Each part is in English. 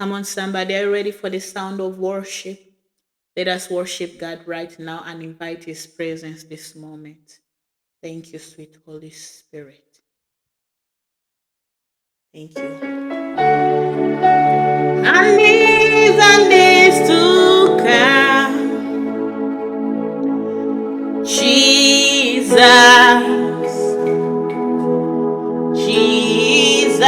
Come on, somebody, are you ready for the sound of worship? Let us worship God right now and invite His presence this moment. Thank you, sweet Holy Spirit. Thank you. And this to come, Jesus, Jesus,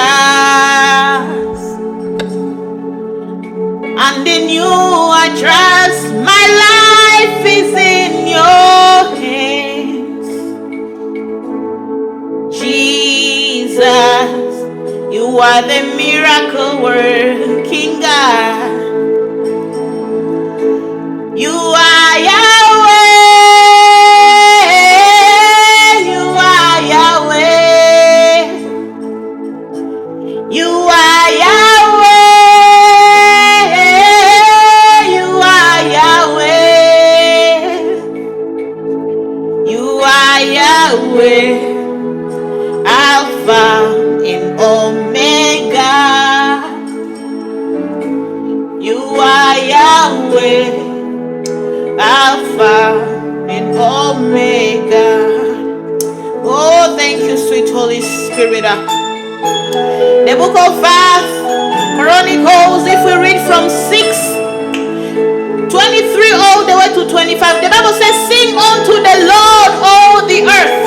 and in you I trust. My life is in your hands, Jesus. You are the miracle working God. You are Yahweh. You are Yahweh. You are Yahweh. You are Yahweh. You are Yahweh. Alpha and Omega. You are Yahweh, Alpha and Omega. Oh, thank you, sweet Holy Spirit. The book of 1 Chronicles, if we read from 6:23 all the way to 25, the Bible says, sing unto the Lord, all the earth.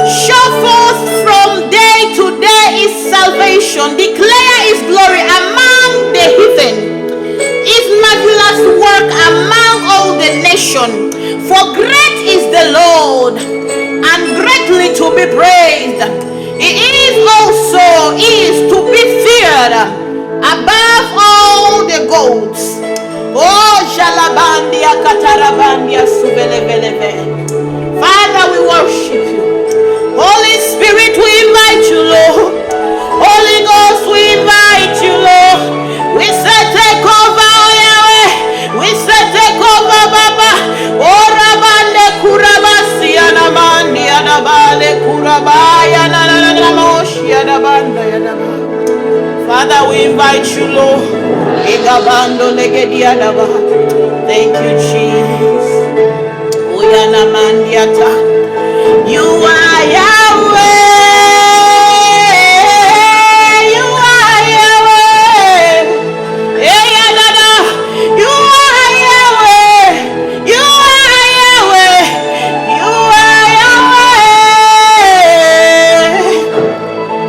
Show forth from day to day His salvation. Declare His glory among the heathen, His marvelous work among all the nations. For great is the Lord, and greatly to be praised. He is to be feared above all the gods. Oh, Jalabandia Katarabandia Subelebelebe. Father, we worship you. Holy Spirit, we invite you, Lord. Holy Ghost, we invite you, Lord. We say take over, Yahweh. We say take over, Baba. Oh, Rabande Kurabasi, Anamandi, Anabale Kurabaya, Nanamoshi, Anabanda, Yanaba. Father, we invite you, Lord. Egabando Legedi Anaba. Thank you, Jesus. Uyana Mandiata. You are Yahweh. You are Yahweh. Yeah, yeah, da, da. You are Yahweh. You are Yahweh. You are Yahweh.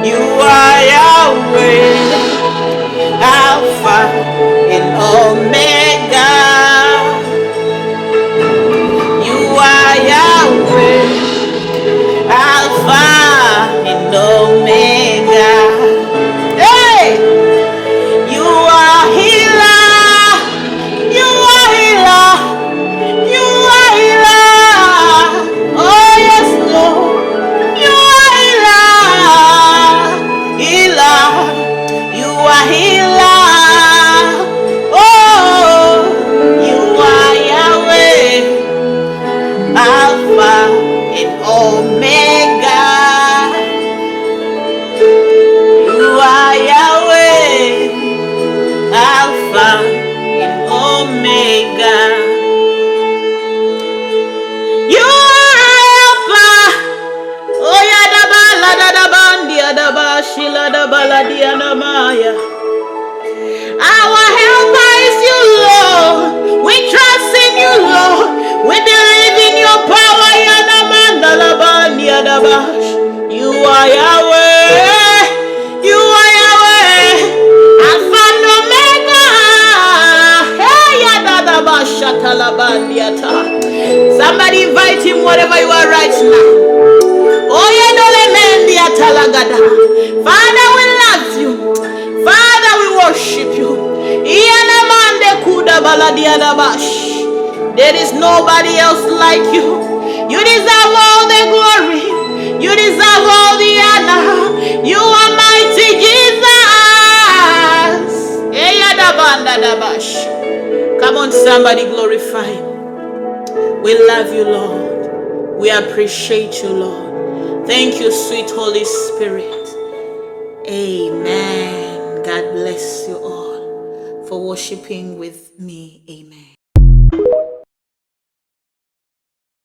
You are Yahweh. Alpha and Omega. You are Yahweh. Alpha and Omega. Hey! You are healer. You are healer. You are healer. Oh yes, Lord. You are healer. Healer. You are healer. Oh, you are Yahweh. Alpha and Omega. You are Yahweh, Alpha and Omega. You are Alpha. Oh, Yadaba, Ladaba, Diadaba, Shila, Dabala, Dianamaya. Our helper is you, Lord. We trust in you, Lord. We believe in your power. You are Yahweh. You are Yahweh. Alpha and Omega. Somebody invite him wherever you are right now. Father, we love you. Father, we worship you. There is nobody else like you. You deserve all the glory. You deserve all the honor. You are mighty Jesus. Come on, somebody, glorify him. We love you, Lord. We appreciate you, Lord. Thank you, sweet Holy Spirit. Amen. God bless you all. for worshiping with me. Amen.